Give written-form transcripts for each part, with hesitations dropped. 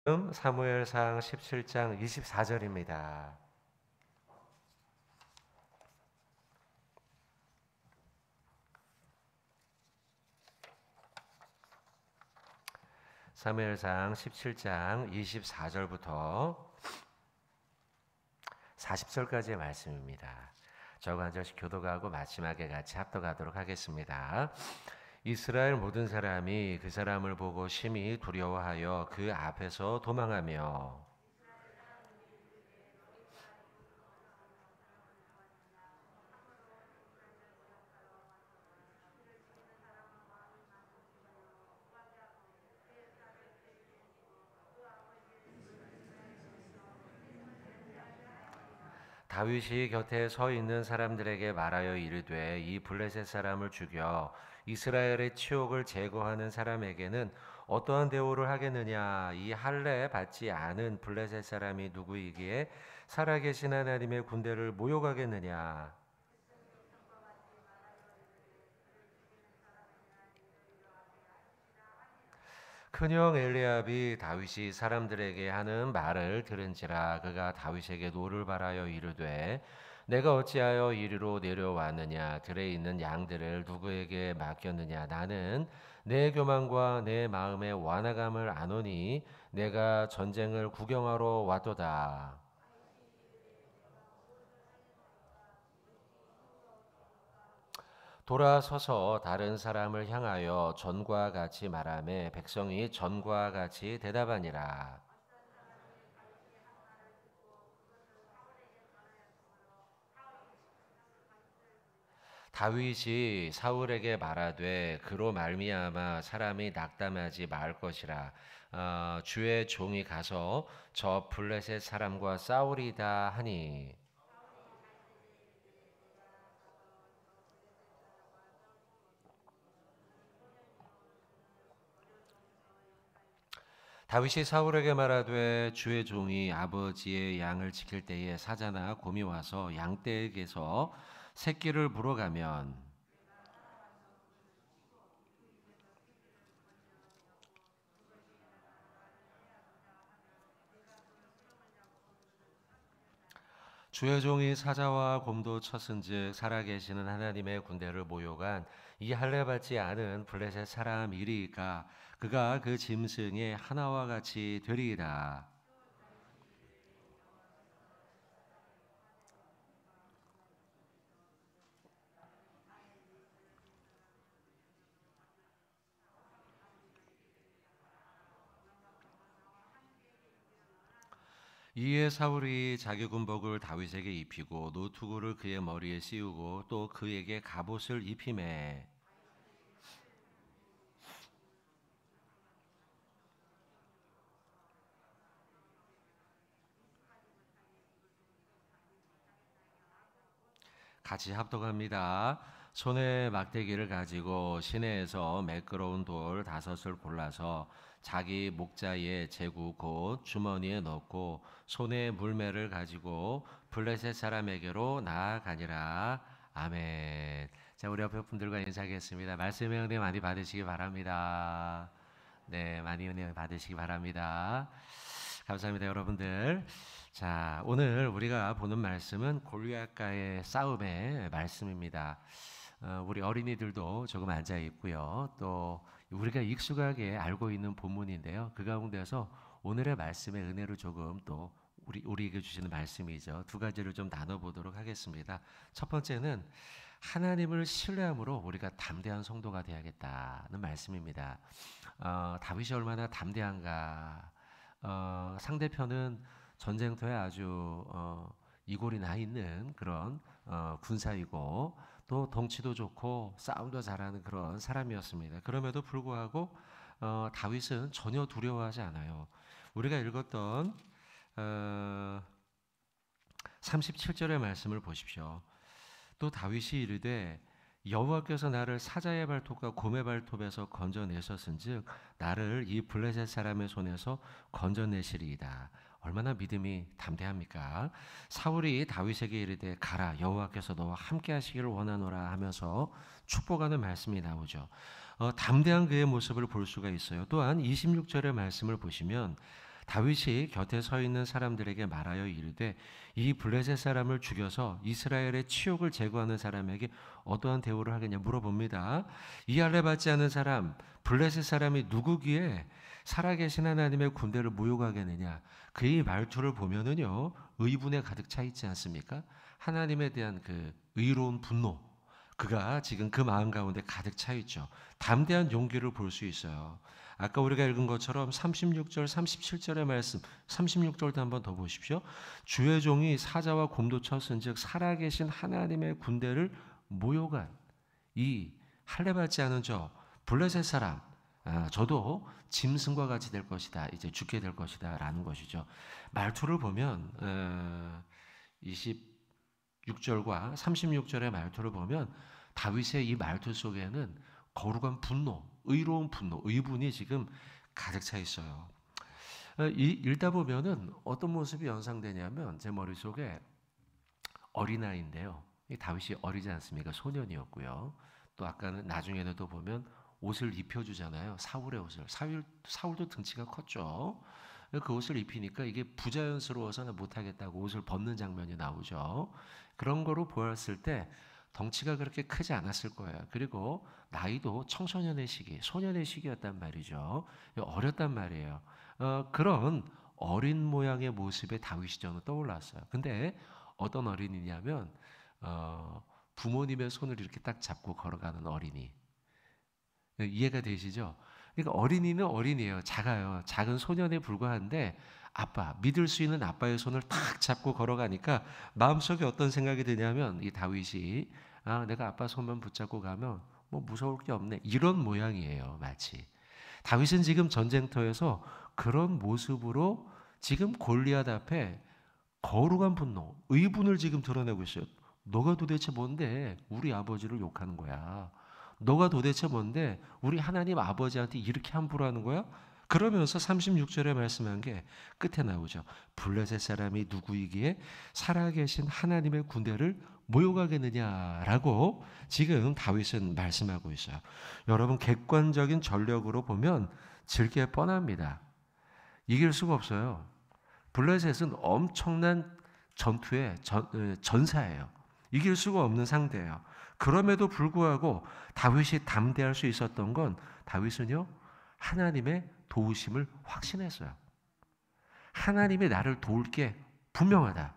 사무엘상 17장 24절입니다. 사무엘상 17장 24절부터 40절까지의 말씀입니다. 저거 한 절씩 교독하고 마지막에 같이 합독하도록 하겠습니다. 이스라엘 모든 사람이 그 사람을 보고 심히 두려워하여 그 앞에서 도망하며 다윗이 곁에 서 있는 사람들에게 말하여 이르되 이 블레셋 사람을 죽여 이스라엘의 치욕을 제거하는 사람에게는 어떠한 대우를 하겠느냐. 이 할례 받지 않은 블레셋 사람이 누구이기에 살아계신 하나님의 군대를 모욕하겠느냐. 큰형 엘리압이 다윗이 사람들에게 하는 말을 들은지라 그가 다윗에게 노를 바라여 이르되 내가 어찌하여 이리로 내려왔느냐. 들에 있는 양들을 누구에게 맡겼느냐. 나는 내 교만과 내 마음의 완악함을 아노니 내가 전쟁을 구경하러 왔도다. 돌아서서 다른 사람을 향하여 전과 같이 말하며 백성이 전과 같이 대답하니라. 다윗이 사울에게 말하되 그로 말미암아 사람이 낙담하지 말 것이라. 주의 종이 가서 저 블레셋 사람과 싸우리다 하니 다윗이 사울에게 말하되 주의 종이 아버지의 양을 지킬 때에 사자나 곰이 와서 양떼에게서 새끼를 물어가면 주의 종이 사자와 곰도 쳤은즉 살아계시는 하나님의 군대를 모욕한 이 할례 받지 않은 블레셋 사람이리까 그가 그 짐승의 하나와 같이 되리이다. 이에 사울이 자기 군복을 다윗에게 입히고 노투구를 그의 머리에 씌우고 또 그에게 갑옷을 입히매 같이 합독합니다. 손에 막대기를 가지고 시내에서 매끄러운 돌 5을 골라서 자기 목자의 제구 곧 주머니에 넣고 손에 물매를 가지고 블레셋 사람에게로 나아가니라. 아멘. 자, 우리 옆에 분들과 인사하겠습니다. 말씀의 은혜 많이 받으시기 바랍니다. 네, 많이 은혜 받으시기 바랍니다. 감사합니다, 여러분들. 자, 오늘 우리가 보는 말씀은 골리앗과의 싸움의 말씀입니다. 우리 어린이들도 조금 앉아 있고요. 또 우리가 익숙하게 알고 있는 본문인데요. 그 가운데서 오늘의 말씀의 은혜를 조금 또 우리에게 주시는 말씀이죠. 두 가지를 좀 나눠보도록 하겠습니다. 첫 번째는 하나님을 신뢰함으로 우리가 담대한 성도가 되어야겠다는 말씀입니다. 다윗이 얼마나 담대한가. 상대편은 전쟁터에 아주 이골이 나 있는 그런 군사이고 또 덩치도 좋고 싸움도 잘하는 그런 사람이었습니다. 그럼에도 불구하고 다윗은 전혀 두려워하지 않아요. 우리가 읽었던 37절의 말씀을 보십시오. 또 다윗이 이르되 여호와께서 나를 사자의 발톱과 곰의 발톱에서 건져내셨은즉 나를 이 블레셋 사람의 손에서 건져내시리이다. 얼마나 믿음이 담대합니까? 사울이 다윗에게 이르되 가라 여호와께서 너와 함께 하시기를 원하노라 하면서 축복하는 말씀이 나오죠. 담대한 그의 모습을 볼 수가 있어요. 또한 26절의 말씀을 보시면 다윗이 곁에 서 있는 사람들에게 말하여 이르되 이 블레셋 사람을 죽여서 이스라엘의 치욕을 제거하는 사람에게 어떠한 대우를 하겠냐 물어봅니다. 이 할례 받지 않은 사람 블레셋 사람이 누구기에 살아계신 하나님의 군대를 모욕하겠느냐. 그의 말투를 보면은요 의분에 가득 차 있지 않습니까? 하나님에 대한 그 의로운 분노, 그가 지금 그 마음 가운데 가득 차 있죠. 담대한 용기를 볼 수 있어요. 아까 우리가 읽은 것처럼 36절, 37절의 말씀, 36절도 한번 더 보십시오. 주의 종이 사자와 곰도 쳤은즉 살아계신 하나님의 군대를 모욕한 이 할례받지 않은 저 블레셋 사람, 저도 짐승과 같이 될 것이다. 이제 죽게 될 것이다 라는 것이죠. 말투를 보면 26절과 36절의 말투를 보면 다윗의 이 말투 속에는 거룩한 분노, 의로운 분노, 의분이 지금 가득 차 있어요. 읽다 보면은 어떤 모습이 연상되냐면 제 머릿속에 어린아이인데요. 다윗이 어리지 않습니까? 소년이었고요. 또 아까는 나중에는 또 보면 옷을 입혀주잖아요. 사울의 옷을. 사울도 등치가 컸죠. 그 옷을 입히니까 이게 부자연스러워서는 못하겠다고 옷을 벗는 장면이 나오죠. 그런 거로 보았을 때 덩치가 그렇게 크지 않았을 거예요. 그리고 나이도 청소년의 시기, 소년의 시기였단 말이죠. 어렸단 말이에요. 그런 어린 모양의 모습에 다윗이 저는 떠올랐어요. 근데 어떤 어린이냐면 부모님의 손을 이렇게 딱 잡고 걸어가는 어린이. 이해가 되시죠? 그러니까 어린이는 어린이에요. 작아요. 작은 소년에 불과한데 아빠, 믿을 수 있는 아빠의 손을 탁 잡고 걸어가니까 마음속에 어떤 생각이 드냐면 이 다윗이 내가 아빠 손만 붙잡고 가면 뭐 무서울 게 없네. 이런 모양이에요. 마치. 다윗은 지금 전쟁터에서 그런 모습으로 지금 골리앗 앞에 거룩한 분노, 의분을 지금 드러내고 있어요. 너가 도대체 뭔데 우리 아버지를 욕하는 거야? 너가 도대체 뭔데 우리 하나님 아버지한테 이렇게 함부로 하는 거야? 그러면서 36절에 말씀한 게 끝에 나오죠. 블레셋 사람이 누구이기에 살아계신 하나님의 군대를 모욕하겠느냐라고 지금 다윗은 말씀하고 있어요. 여러분 객관적인 전력으로 보면 질게 뻔합니다. 이길 수가 없어요. 블레셋은 엄청난 전투의 전사예요. 이길 수가 없는 상대예요. 그럼에도 불구하고 다윗이 담대할 수 있었던 건 다윗은요 하나님의 도우심을 확신했어요. 하나님이 나를 도울 게 분명하다.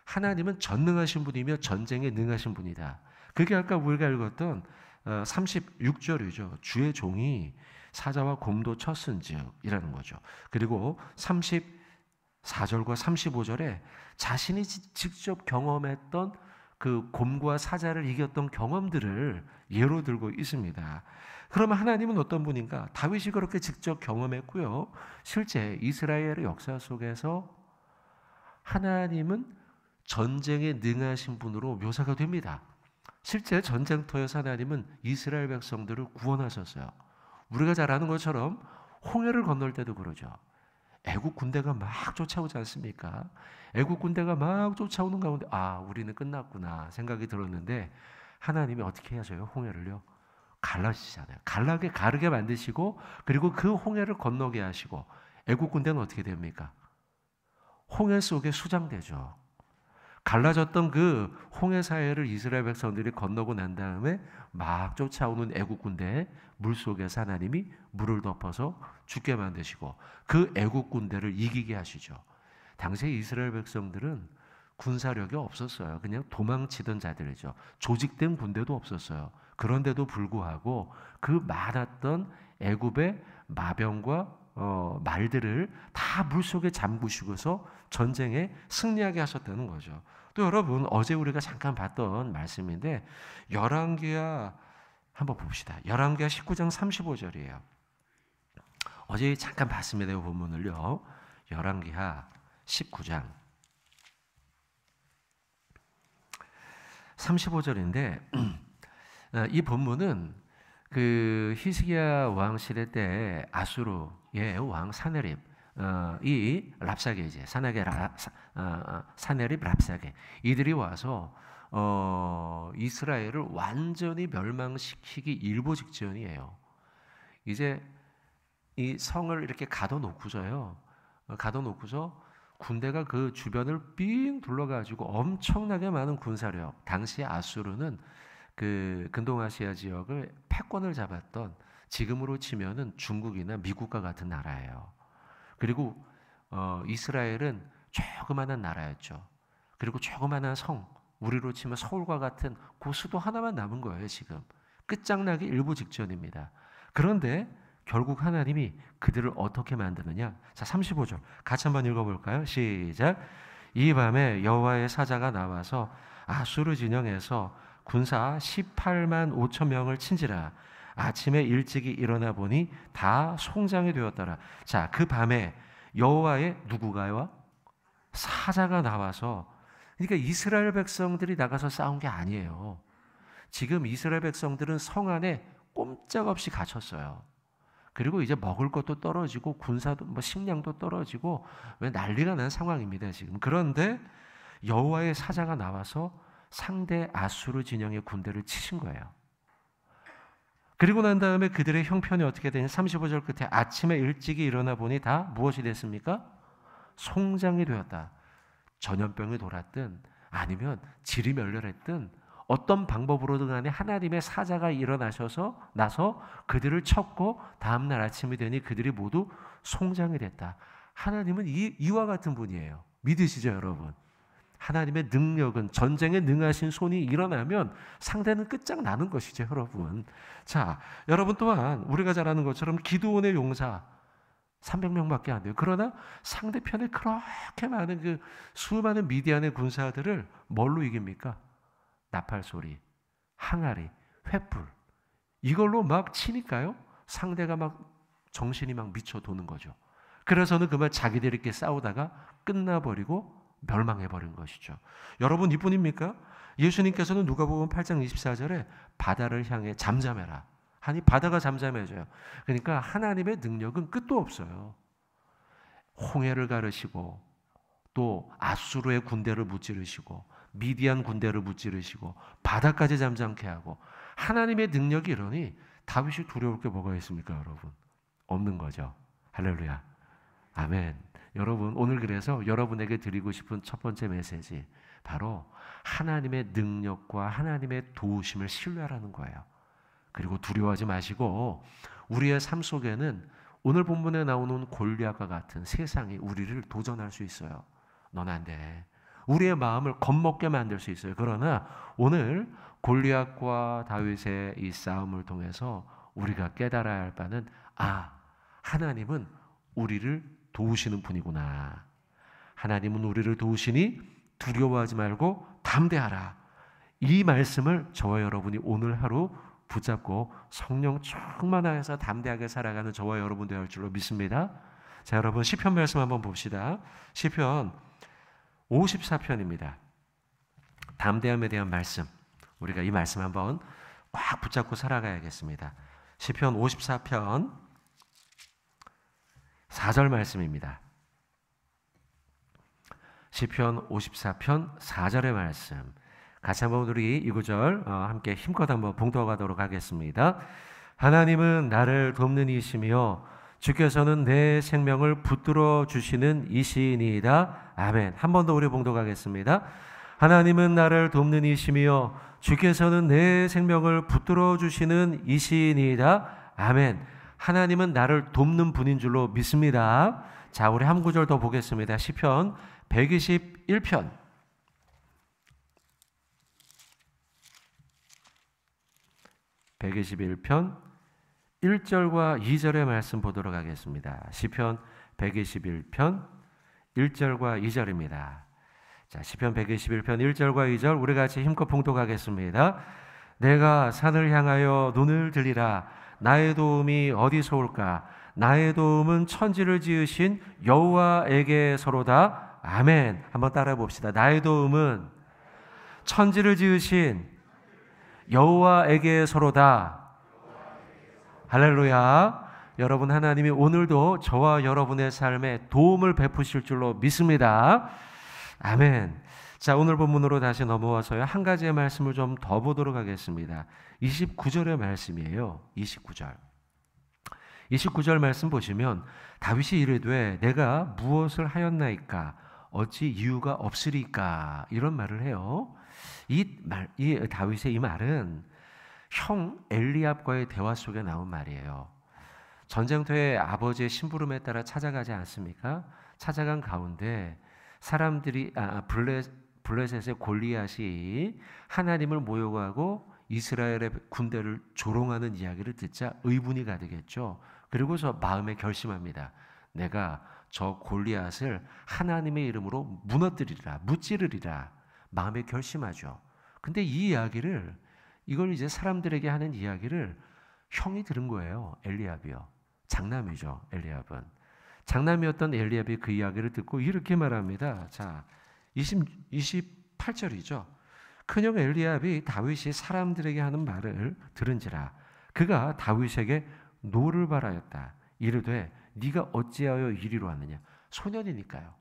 하나님은 전능하신 분이며 전쟁에 능하신 분이다. 그게 아까 우리가 읽었던 36절이죠. 주의 종이 사자와 곰도 쳤은즉 이라는 거죠. 그리고 34절과 35절에 자신이 직접 경험했던 그 곰과 사자를 이겼던 경험들을 예로 들고 있습니다. 그러면 하나님은 어떤 분인가? 다윗이 그렇게 직접 경험했고요. 실제 이스라엘의 역사 속에서 하나님은 전쟁에 능하신 분으로 묘사가 됩니다. 실제 전쟁터에서 하나님은 이스라엘 백성들을 구원하셨어요. 우리가 잘 아는 것처럼 홍해를 건널 때도 그러죠. 애국 군대가 막 쫓아오지 않습니까? 애국 군대가 막 쫓아오는 가운데 우리는 끝났구나 생각이 들었는데 하나님이 어떻게 하셔요? 홍해를요 갈라지잖아요. 가르게 만드시고 그리고 그 홍해를 건너게 하시고 애국 군대는 어떻게 됩니까? 홍해 속에 수장되죠. 갈라졌던 그 홍해 사해를 이스라엘 백성들이 건너고 난 다음에 막 쫓아오는 애국 군대에 물속에서 하나님이 물을 덮어서 죽게 만드시고 그 애국 군대를 이기게 하시죠. 당시에 이스라엘 백성들은 군사력이 없었어요. 그냥 도망치던 자들이죠. 조직된 군대도 없었어요. 그런데도 불구하고 그 많았던 애굽의 마병과 말들을 다 물속에 잠그시고서 전쟁에 승리하게 하셨다는 거죠. 또 여러분 어제 우리가 잠깐 봤던 말씀인데 열왕기하 한번 봅시다. 열왕기하 19장 35절이에요. 어제 잠깐 봤습니다. 이 본문을요. 열왕기하 19장 35절인데 이 본문은 그 히스기야 왕 시대 때 아수르의 왕 사네립 이 랍사게이제 사네립 랍사게 이들이 와서 이스라엘을 완전히 멸망시키기 일보 직전이에요. 이제 이 성을 이렇게 가둬놓고서요 가둬놓고서 군대가 그 주변을 삥 둘러가지고 엄청나게 많은 군사력, 당시 아수르는 그 근동아시아 지역을 패권을 잡았던, 지금으로 치면은 중국이나 미국과 같은 나라예요. 그리고 이스라엘은 조그마한 나라였죠. 그리고 조그마한 성, 우리로 치면 서울과 같은 그 수도 하나만 남은 거예요. 지금 끝장나기 일부 직전입니다. 그런데 결국 하나님이 그들을 어떻게 만드느냐. 자, 35절 같이 한번 읽어볼까요? 시작. 이 밤에 여호와의 사자가 나와서 아수르 진영에서 군사 18만 5천 명을 친지라. 아침에 일찍이 일어나 보니 다 송장이 되었더라. 자, 그 밤에 여호와의 누구가요? 사자가 나와서, 그러니까 이스라엘 백성들이 나가서 싸운 게 아니에요. 지금 이스라엘 백성들은 성 안에 꼼짝없이 갇혔어요. 그리고 이제 먹을 것도 떨어지고 군사도 식량도 떨어지고 왜 난리가 난 상황입니다, 지금. 그런데 여호와의 사자가 나와서 상대 아수르 진영의 군대를 치신 거예요. 그리고 난 다음에 그들의 형편이 어떻게 되냐? 35절 끝에 아침에 일찍이 일어나 보니 다 무엇이 됐습니까? 송장이 되었다. 전염병이 돌았든 아니면 질이 멸렬했든 어떤 방법으로든 간에 하나님의 사자가 나서 그들을 쳤고 다음날 아침이 되니 그들이 모두 송장이 됐다. 하나님은 이와 같은 분이에요. 믿으시죠, 여러분? 하나님의 능력은, 전쟁에 능하신 손이 일어나면 상대는 끝장나는 것이죠, 여러분. 자, 여러분 또한 우리가 잘 아는 것처럼 기드온의 용사 300명밖에 안 돼요. 그러나 상대편에 그렇게 많은 그 수많은 미디안의 군사들을 뭘로 이깁니까? 나팔 소리, 항아리, 횃불, 이걸로 막 치니까요, 상대가 막 정신이 막 미쳐 도는 거죠. 그래서는 그만 자기들끼리 싸우다가 끝나버리고 멸망해버린 것이죠. 여러분, 이뿐입니까? 예수님께서는 누가복음 8장 24절에 바다를 향해 잠잠해라 하니 바다가 잠잠해져요. 그러니까 하나님의 능력은 끝도 없어요. 홍해를 가르시고 또 아수르의 군대를 무찌르시고 미디안 군대를 무찌르시고 바다까지 잠잠케 하고, 하나님의 능력이 이러니 다윗이 두려울 게 뭐가 있습니까, 여러분? 없는 거죠. 할렐루야. 아멘. 여러분, 오늘 그래서 여러분에게 드리고 싶은 첫 번째 메시지, 바로 하나님의 능력과 하나님의 도우심을 신뢰하라는 거예요. 그리고 두려워하지 마시고, 우리의 삶 속에는 오늘 본문에 나오는 골리앗과 같은 세상이 우리를 도전할 수 있어요. 넌 안 돼. 우리의 마음을 겁먹게 만들 수 있어요. 그러나 오늘 골리앗과 다윗의 이 싸움을 통해서 우리가 깨달아야 할 바는, 하나님은 우리를 도우시는 분이구나. 하나님은 우리를 도우시니 두려워하지 말고 담대하라. 이 말씀을 저와 여러분이 오늘 하루 붙잡고 성령 충만하여서 담대하게 살아가는 저와 여러분 되어야 할 줄로 믿습니다. 자, 여러분 시편 말씀 한번 봅시다. 시편 54편입니다. 담대함에 대한 말씀, 우리가 이 말씀 한번 꽉 붙잡고 살아가야겠습니다. 시편 54편 4절 말씀입니다. 시편 54편 4절의 말씀, 같이 한번 우리 이 구절 함께 힘껏 한번 봉독하도록 하겠습니다. 하나님은 나를 돕는 이시며 주께서는 내 생명을 붙들어 주시는 이시니이다. 아멘. 한 번 더 우리 봉독하겠습니다. 하나님은 나를 돕는 이시며 주께서는 내 생명을 붙들어 주시는 이시니이다. 아멘. 하나님은 나를 돕는 분인 줄로 믿습니다. 자, 우리 한 구절 더 보겠습니다. 시편 121편 1절과 2절의 말씀 보도록 하겠습니다. 시편 121편 1절과 2절입니다. 자, 시편 121편 1절과 2절 우리 같이 힘껏 봉독하겠습니다. 내가 산을 향하여 눈을 들리라. 나의 도움이 어디서 올까? 나의 도움은 천지를 지으신 여호와에게서로다. 아멘. 한번 따라 봅시다. 나의 도움은 천지를 지으신 여호와에게서로다. 할렐루야. 여러분, 하나님이 오늘도 저와 여러분의 삶에 도움을 베푸실 줄로 믿습니다. 아멘. 자, 오늘 본문으로 다시 넘어와서요, 한 가지의 말씀을 좀 더 보도록 하겠습니다. 29절의 말씀이에요. 29절. 29절 말씀 보시면 다윗이 이르되 내가 무엇을 하였나이까 어찌 이유가 없으리까 이런 말을 해요. 이 다윗의 이 말은 형 엘리압과의 대화 속에 나온 말이에요. 전쟁터에 아버지의 심부름에 따라 찾아가지 않습니까? 찾아간 가운데 사람들이 블레셋의 골리앗이 하나님을 모욕하고 이스라엘의 군대를 조롱하는 이야기를 듣자 의분이 가득했죠. 그리고서 마음에 결심합니다. 내가 저 골리앗을 하나님의 이름으로 무너뜨리리라, 무찌르리라 마음에 결심하죠. 근데 이 이야기를 이걸 이제 사람들에게 하는 이야기를 형이 들은 거예요. 엘리압이요. 장남이죠. 엘리압은. 장남이었던 엘리압이 그 이야기를 듣고 이렇게 말합니다. 자, 28절이죠. 큰형 엘리압이 다윗이 사람들에게 하는 말을 들은지라 그가 다윗에게 노를 바라였다. 이르되 네가 어찌하여 이리로 왔느냐. 소년이니까요.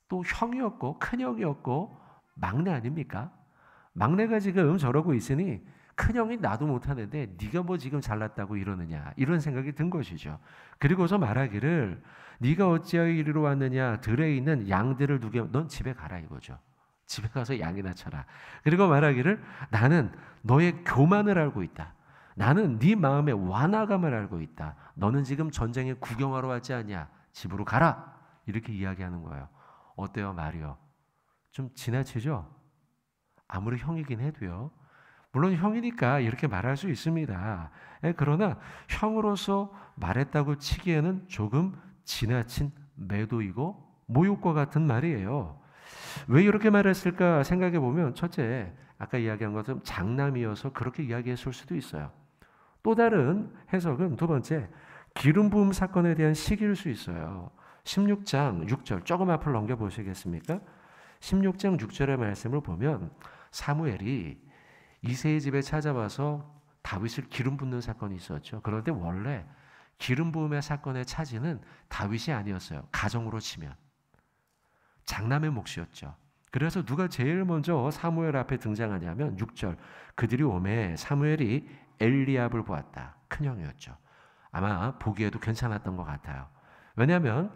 또 형이었고 큰형이었고 막내 아닙니까? 막내가 지금 저러고 있으니 큰형이 나도 못하는데 네가 뭐 지금 잘났다고 이러느냐 이런 생각이 든 것이죠. 그리고서 말하기를 네가 어찌하여 이리로 왔느냐. 들에 있는 양들을 두게 넌 집에 가라 이거죠. 집에 가서 양이나 쳐라. 그리고 말하기를 나는 너의 교만을 알고 있다. 나는 네 마음의 완화감을 알고 있다. 너는 지금 전쟁에 구경하러 왔지 않냐. 집으로 가라. 이렇게 이야기하는 거예요. 어때요 말이요? 좀 지나치죠? 아무리 형이긴 해도요. 물론 형이니까 이렇게 말할 수 있습니다. 그러나 형으로서 말했다고 치기에는 조금 지나친 매도이고 모욕과 같은 말이에요. 왜 이렇게 말했을까 생각해 보면 첫째, 아까 이야기한 것처럼 장남이어서 그렇게 이야기했을 수도 있어요. 또 다른 해석은 두 번째, 기름 부음 사건에 대한 시기일 수 있어요. 16장 6절 조금 앞을 넘겨보시겠습니까? 16장 6절의 말씀을 보면 사무엘이 이새의 집에 찾아와서 다윗을 기름 붓는 사건이 있었죠. 그런데 원래 기름 부음의 사건의 차지는 다윗이 아니었어요. 가정으로 치면. 장남의 몫이었죠. 그래서 누가 제일 먼저 사무엘 앞에 등장하냐면 6절 그들이 오매 사무엘이 엘리압을 보았다. 큰형이었죠. 아마 보기에도 괜찮았던 것 같아요. 왜냐하면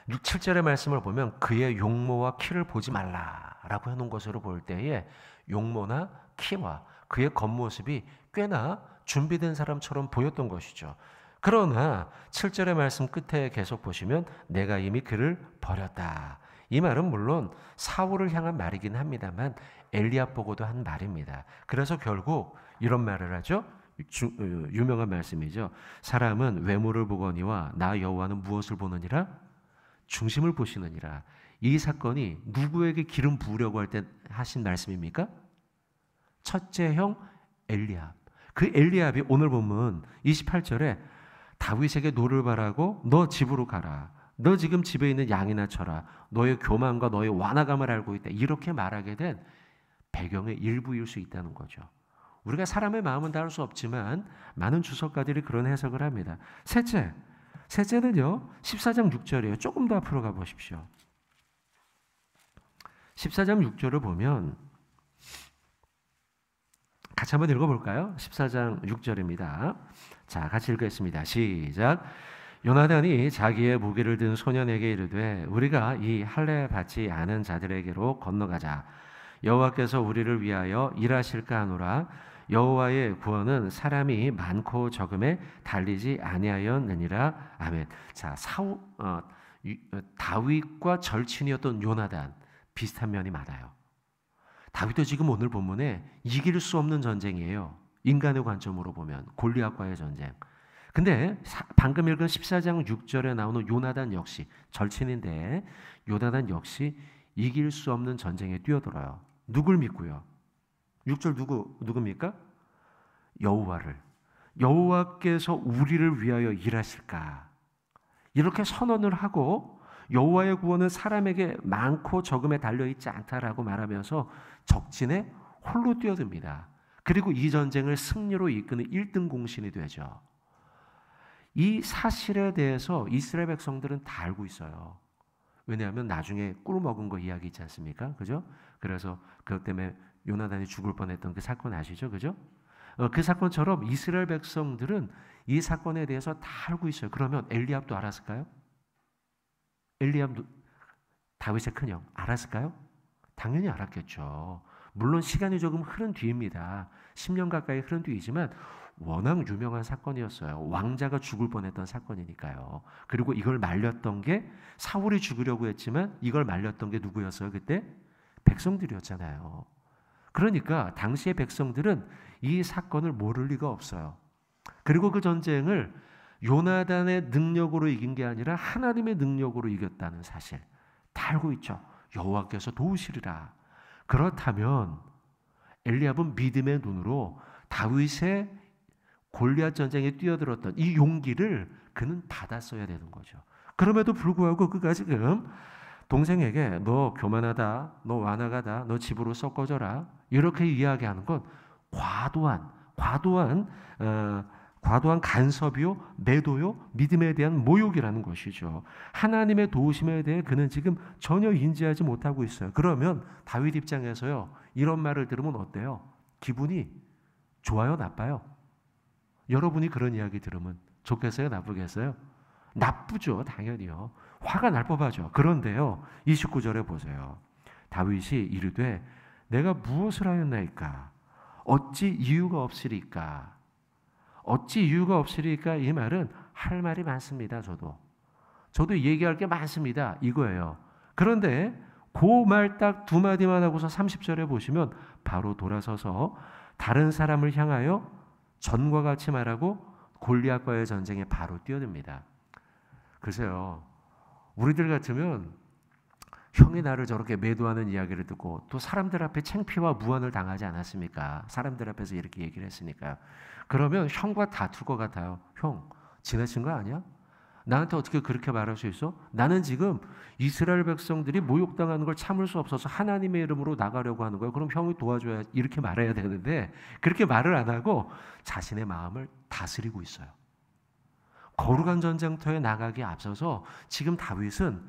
6, 7절의 말씀을 보면 그의 용모와 키를 보지 말라라고 해놓은 것으로 볼 때에 용모나 키와 그의 겉모습이 꽤나 준비된 사람처럼 보였던 것이죠. 그러나 7절의 말씀 끝에 계속 보시면 내가 이미 그를 버렸다. 이 말은 물론 사울을 향한 말이긴 합니다만 엘리압 보고도 한 말입니다. 그래서 결국 이런 말을 하죠. 유명한 말씀이죠. 사람은 외모를 보거니와 나 여호와는 무엇을 보느니라? 중심을 보시느니라. 이 사건이 누구에게 기름 부으려고 할 때 하신 말씀입니까? 첫째 형 엘리압. 그 엘리압이 오늘 보면 28절에 다윗에게 노를 바라고 너 집으로 가라. 너 지금 집에 있는 양이나 쳐라. 너의 교만과 너의 완화감을 알고 있다. 이렇게 말하게 된 배경의 일부일 수 있다는 거죠. 우리가 사람의 마음은 다 알 수 없지만 많은 주석가들이 그런 해석을 합니다. 셋째는요. 14장 6절이에요. 조금 더 앞으로 가보십시오. 14장 6절을 보면 같이 한번 읽어볼까요? 14장 6절입니다. 자, 같이 읽겠습니다. 시작. 요나단이 자기의 무기를 든 소년에게 이르되 우리가 이 할례 받지 않은 자들에게로 건너가자. 여호와께서 우리를 위하여 일하실까 하노라. 여호와의 구원은 사람이 많고 적음에 달리지 아니하였느니라. 아멘. 자, 다윗과 절친이었던 요나단 비슷한 면이 많아요. 다윗도 지금 오늘 본문에 이길 수 없는 전쟁이에요. 인간의 관점으로 보면 골리앗과의 전쟁. 근데 방금 읽은 14장 6절에 나오는 요나단 역시 절친인데 요나단 역시 이길 수 없는 전쟁에 뛰어들어요. 누굴 믿고요? 6절 누굽니까? 여호와를. 여호와께서 우리를 위하여 일하실까? 이렇게 선언을 하고 여호와의 구원은 사람에게 많고 적음에 달려있지 않다라고 말하면서 적진에 홀로 뛰어듭니다. 그리고 이 전쟁을 승리로 이끄는 1등 공신이 되죠. 이 사실에 대해서 이스라엘 백성들은 다 알고 있어요. 왜냐하면 나중에 꿀 먹은 거 이야기 있지 않습니까? 그죠? 그래서 그것 때문에 요나단이 죽을 뻔했던 그 사건 아시죠? 그죠? 그 사건처럼 이스라엘 백성들은 이 사건에 대해서 다 알고 있어요. 그러면 엘리압도 알았을까요? 엘리압도 다윗의 큰형 알았을까요? 당연히 알았겠죠. 물론 시간이 조금 흐른 뒤입니다. 10년 가까이 흐른 뒤이지만 워낙 유명한 사건이었어요. 왕자가 죽을 뻔했던 사건이니까요. 그리고 이걸 말렸던 게 사울이 죽으려고 했지만 이걸 말렸던 게 누구였어요? 그때 백성들이었잖아요. 그러니까 당시의 백성들은 이 사건을 모를 리가 없어요. 그리고 그 전쟁을 요나단의 능력으로 이긴 게 아니라 하나님의 능력으로 이겼다는 사실 다 알고 있죠. 여호와께서 도우시리라. 그렇다면 엘리압은 믿음의 눈으로 다윗의 골리앗 전쟁에 뛰어들었던 이 용기를 그는 받았어야 되는 거죠. 그럼에도 불구하고 그가 지금 동생에게 너 교만하다, 너 완악하다, 너 집으로 썩어져라 이렇게 이야기하는 건 과도한 간섭이요, 매도요, 믿음에 대한 모욕이라는 것이죠. 하나님의 도우심에 대해 그는 지금 전혀 인지하지 못하고 있어요. 그러면 다윗 입장에서요, 이런 말을 들으면 어때요? 기분이 좋아요, 나빠요? 여러분이 그런 이야기 들으면 좋겠어요, 나쁘겠어요? 나쁘죠, 당연히요. 화가 날 법하죠. 그런데요, 29절에 보세요. 다윗이 이르되 내가 무엇을 하였나이까? 어찌 이유가 없으리까? 어찌 이유가 없으리까? 이 말은 할 말이 많습니다. 저도 얘기할 게 많습니다. 이거예요. 그런데 그 말 딱 두 마디만 하고서 30절에 보시면 바로 돌아서서 다른 사람을 향하여 전과 같이 말하고 골리앗과의 전쟁에 바로 뛰어듭니다. 글쎄요, 우리들 같으면 형이 나를 저렇게 매도하는 이야기를 듣고 또 사람들 앞에 창피와 무안을 당하지 않았습니까? 사람들 앞에서 이렇게 얘기를 했으니까요. 그러면 형과 다툴 것 같아요. 형, 지나친 거 아니야? 나한테 어떻게 그렇게 말할 수 있어? 나는 지금 이스라엘 백성들이 모욕당하는 걸 참을 수 없어서 하나님의 이름으로 나가려고 하는 거예요. 그럼 형이 도와줘야 이렇게 말해야 되는데 그렇게 말을 안 하고 자신의 마음을 다스리고 있어요. 거룩한 전쟁터에 나가기에 앞서서 지금 다윗은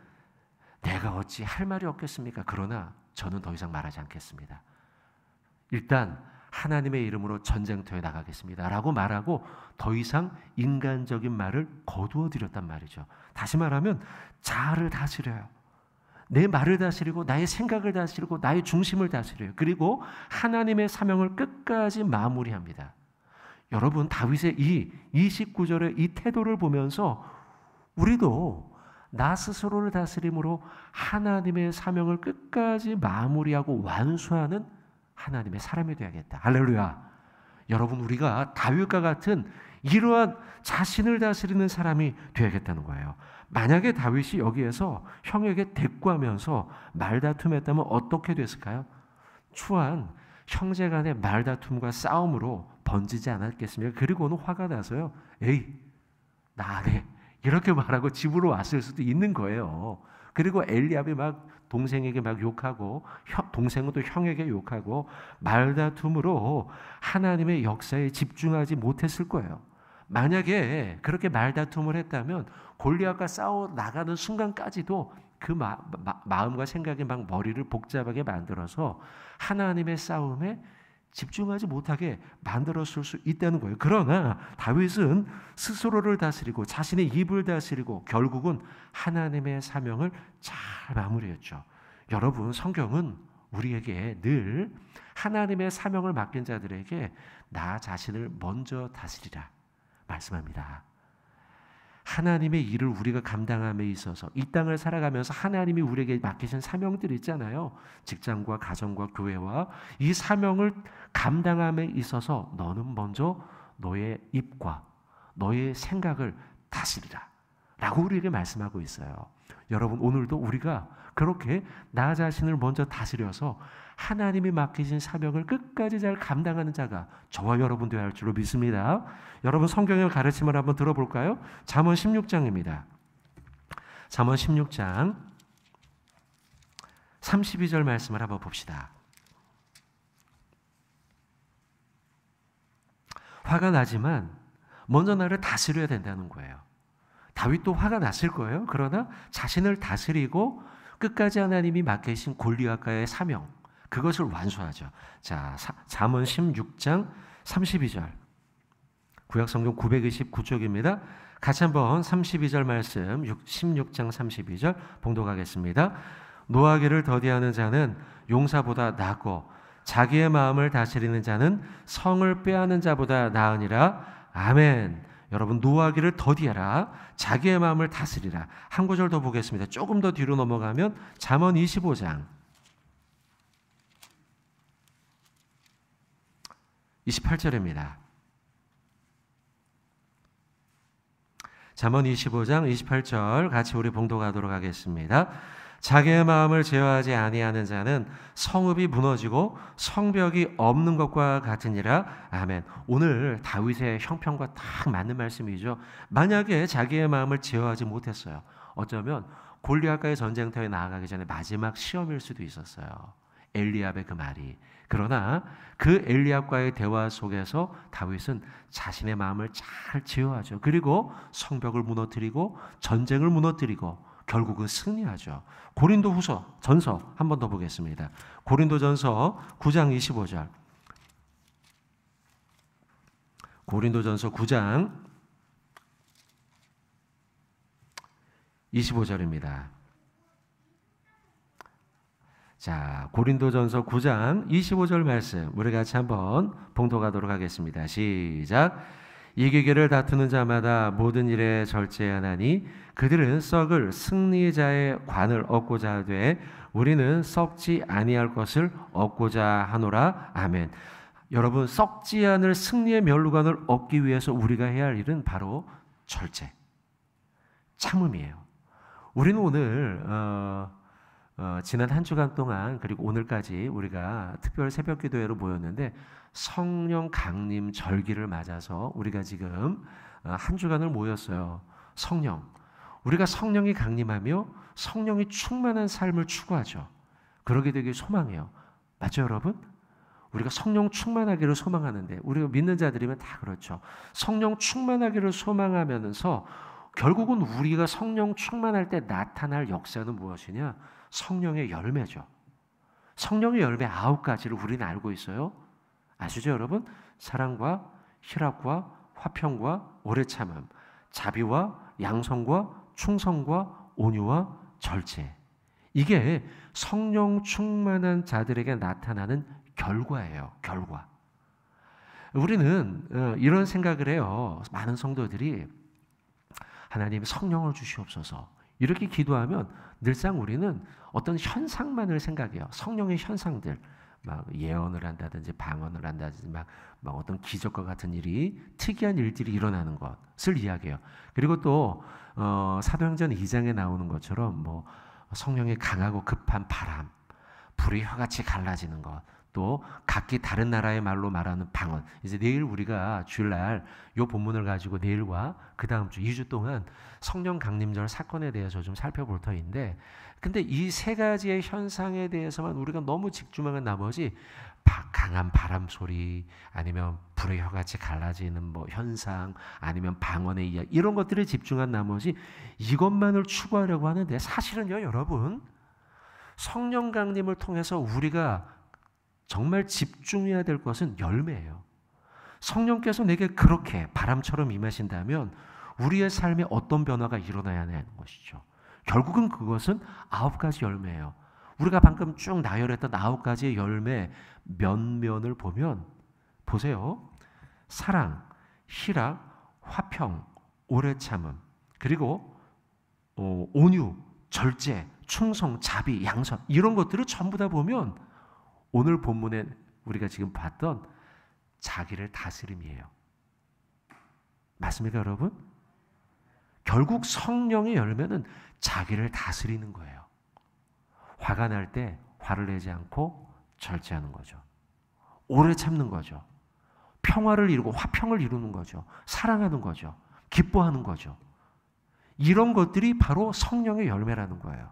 내가 어찌 할 말이 없겠습니까? 그러나 저는 더 이상 말하지 않겠습니다. 일단 하나님의 이름으로 전쟁터에 나가겠습니다 라고 말하고 더 이상 인간적인 말을 거두어 드렸단 말이죠. 다시 말하면 자아를 다스려요. 내 말을 다스리고 나의 생각을 다스리고 나의 중심을 다스려요. 그리고 하나님의 사명을 끝까지 마무리합니다. 여러분, 다윗의 이 29절의 이 태도를 보면서 우리도 나 스스로를 다스림으로 하나님의 사명을 끝까지 마무리하고 완수하는 하나님의 사람이 되어야겠다. 할렐루야. 여러분, 우리가 다윗과 같은 이러한 자신을 다스리는 사람이 되어야겠다는 거예요. 만약에 다윗이 여기에서 형에게 대꾸하면서 말다툼했다면 어떻게 됐을까요? 추한 형제 간의 말다툼과 싸움으로 번지지 않았겠습니까? 그리고는 화가 나서요, 에이, 나 안 해, 이렇게 말하고 집으로 왔을 수도 있는 거예요. 그리고 엘리압이 막 동생에게 막 욕하고 동생은 또 형에게 욕하고 말다툼으로 하나님의 역사에 집중하지 못했을 거예요. 만약에 그렇게 말다툼을 했다면 골리앗과 싸워 나가는 순간까지도 그 마음과 생각이 막 머리를 복잡하게 만들어서 하나님의 싸움에 집중하지 못하게 만들었을 수 있다는 거예요. 그러나 다윗은 스스로를 다스리고 자신의 입을 다스리고 결국은 하나님의 사명을 잘 마무리했죠. 여러분, 성경은 우리에게 늘 하나님의 사명을 맡긴 자들에게 나 자신을 먼저 다스리라 말씀합니다. 하나님의 일을 우리가 감당함에 있어서 이 땅을 살아가면서 하나님이 우리에게 맡기신 사명들이 있잖아요. 직장과 가정과 교회와 이 사명을 감당함에 있어서 너는 먼저 너의 입과 너의 생각을 다스리라 라고 우리에게 말씀하고 있어요. 여러분, 오늘도 우리가 그렇게 나 자신을 먼저 다스려서 하나님이 맡기신 사명을 끝까지 잘 감당하는 자가 저와 여러분 되어야 할 줄로 믿습니다. 여러분, 성경의 가르침을 한번 들어볼까요? 잠언 16장입니다. 잠언 16장 32절 말씀을 한번 봅시다. 화가 나지만 먼저 나를 다스려야 된다는 거예요. 다윗도 화가 났을 거예요. 그러나 자신을 다스리고 끝까지 하나님이 맡기신 골리앗과의 사명, 그것을 완수하죠. 자, 잠언 16장 32절. 구약성경 929쪽입니다. 같이 한번 32절 말씀 16장 32절 봉독하겠습니다. 노하기를 더디하는 자는 용사보다 낫고 자기의 마음을 다스리는 자는 성을 빼앗는 자보다 나으니라. 아멘. 여러분, 노하기를 더디하라. 자기의 마음을 다스리라. 한 구절 더 보겠습니다. 조금 더 뒤로 넘어가면 잠언 25장 28절입니다. 잠언 25장 28절 같이 우리 봉독하도록 하겠습니다. 자기의 마음을 제어하지 아니하는 자는 성읍이 무너지고 성벽이 없는 것과 같으니라. 아멘. 오늘 다윗의 형평과 딱 맞는 말씀이죠. 만약에 자기의 마음을 제어하지 못했어요. 어쩌면 골리앗과의 전쟁터에 나아가기 전에 마지막 시험일 수도 있었어요. 엘리압의 그 말이. 그러나 그 엘리압과의 대화 속에서 다윗은 자신의 마음을 잘 제어하죠. 그리고 성벽을 무너뜨리고 전쟁을 무너뜨리고 결국은 승리하죠. 고린도후서 전서 한 번 더 보겠습니다. 고린도전서 9장 25절. 고린도전서 9장 25절입니다. 자, 고린도전서 9장 25절 말씀 우리 같이 한번 봉독하도록 하겠습니다. 시작. 이기기를 다투는 자마다 모든 일에 절제하나니 그들은 썩을 승리자의 관을 얻고자 하되 우리는 썩지 아니할 것을 얻고자 하노라. 아멘. 여러분, 썩지 않을 승리의 면류관을 얻기 위해서 우리가 해야 할 일은 바로 절제, 참음이에요. 우리는 오늘 지난 한 주간 동안 그리고 오늘까지 우리가 특별 새벽 기도회로 모였는데 성령 강림 절기를 맞아서 우리가 지금 한 주간을 모였어요. 성령, 우리가 성령이 강림하며 성령이 충만한 삶을 추구하죠. 그러게 되길 소망해요. 맞죠, 여러분? 우리가 성령 충만하기를 소망하는데 우리가 믿는 자들이면 다 그렇죠. 성령 충만하기를 소망하면서 결국은 우리가 성령 충만할 때 나타날 역사는 무엇이냐? 성령의 열매죠. 성령의 열매 9가지를 우리는 알고 있어요. 아시죠, 여러분? 사랑과 희락과 화평과 오래 참음, 자비와 양성과 충성과 온유와 절제. 이게 성령 충만한 자들에게 나타나는 결과예요. 결과. 우리는 이런 생각을 해요. 많은 성도들이 하나님 성령을 주시옵소서 이렇게 기도하면 늘상 우리는 어떤 현상만을 생각해요. 성령의 현상들, 막 예언을 한다든지 방언을 한다든지 막 어떤 기적과 같은 일이, 특이한 일들이 일어나는 것을 이야기해요. 그리고 또 사도행전 2장에 나오는 것처럼 뭐 성령의 강하고 급한 바람, 불이 혀같이 갈라지는 것, 또 각기 다른 나라의 말로 말하는 방언. 이제 내일 우리가 주일날 이 본문을 가지고 내일과 그 다음 주 2주 동안 성령 강림절 사건에 대해서 좀 살펴볼 터인데, 근데 이 세 가지의 현상에 대해서만 우리가 너무 집중하는 나머지 강한 바람 소리, 아니면 불의 혀같이 갈라지는 뭐 현상, 아니면 방언의 이야기, 이런 것들에 집중한 나머지 이것만을 추구하려고 하는데, 사실은요 여러분, 성령 강림을 통해서 우리가 정말 집중해야 될 것은 열매예요. 성령께서 내게 그렇게 바람처럼 임하신다면 우리의 삶에 어떤 변화가 일어나야 하는 것이죠. 결국은 그것은 9가지 열매예요. 우리가 방금 쭉 나열했던 9가지의 열매 면면을 보면, 보세요. 사랑, 희락, 화평, 오래 참음, 그리고 온유, 절제, 충성, 자비, 양선, 이런 것들을 전부 다 보면 오늘 본문에 우리가 지금 봤던 자기를 다스림이에요. 맞습니까, 여러분? 결국 성령의 열매는 자기를 다스리는 거예요. 화가 날 때 화를 내지 않고 절제하는 거죠. 오래 참는 거죠. 평화를 이루고 화평을 이루는 거죠. 사랑하는 거죠. 기뻐하는 거죠. 이런 것들이 바로 성령의 열매라는 거예요.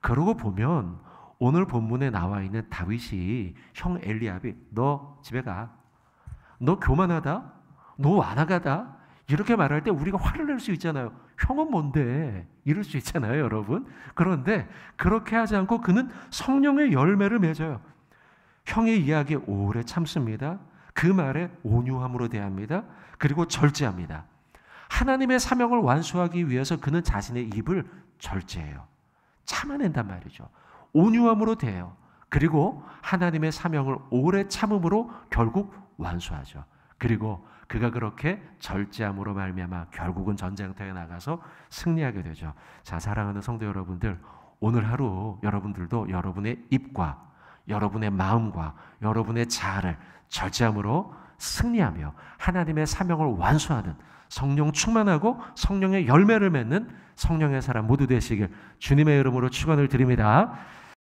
그러고 보면 오늘 본문에 나와 있는 다윗이 형 엘리압이 너 집에 가, 너 교만하다, 너 완악하다 이렇게 말할 때 우리가 화를 낼 수 있잖아요. 형은 뭔데? 이럴 수 있잖아요, 여러분. 그런데 그렇게 하지 않고 그는 성령의 열매를 맺어요. 형의 이야기에 오래 참습니다. 그 말에 온유함으로 대합니다. 그리고 절제합니다. 하나님의 사명을 완수하기 위해서 그는 자신의 입을 절제해요. 참아낸단 말이죠. 온유함으로 대해요. 그리고 하나님의 사명을 오래 참음으로 결국 완수하죠. 그리고 그가 그렇게 절제함으로 말미암아 결국은 전쟁터에 나가서 승리하게 되죠. 자, 사랑하는 성도 여러분들, 오늘 하루 여러분들도 여러분의 입과 여러분의 마음과 여러분의 자아를 절제함으로 승리하며 하나님의 사명을 완수하는 성령 충만하고 성령의 열매를 맺는 성령의 사람 모두 되시길 주님의 이름으로 축원을 드립니다.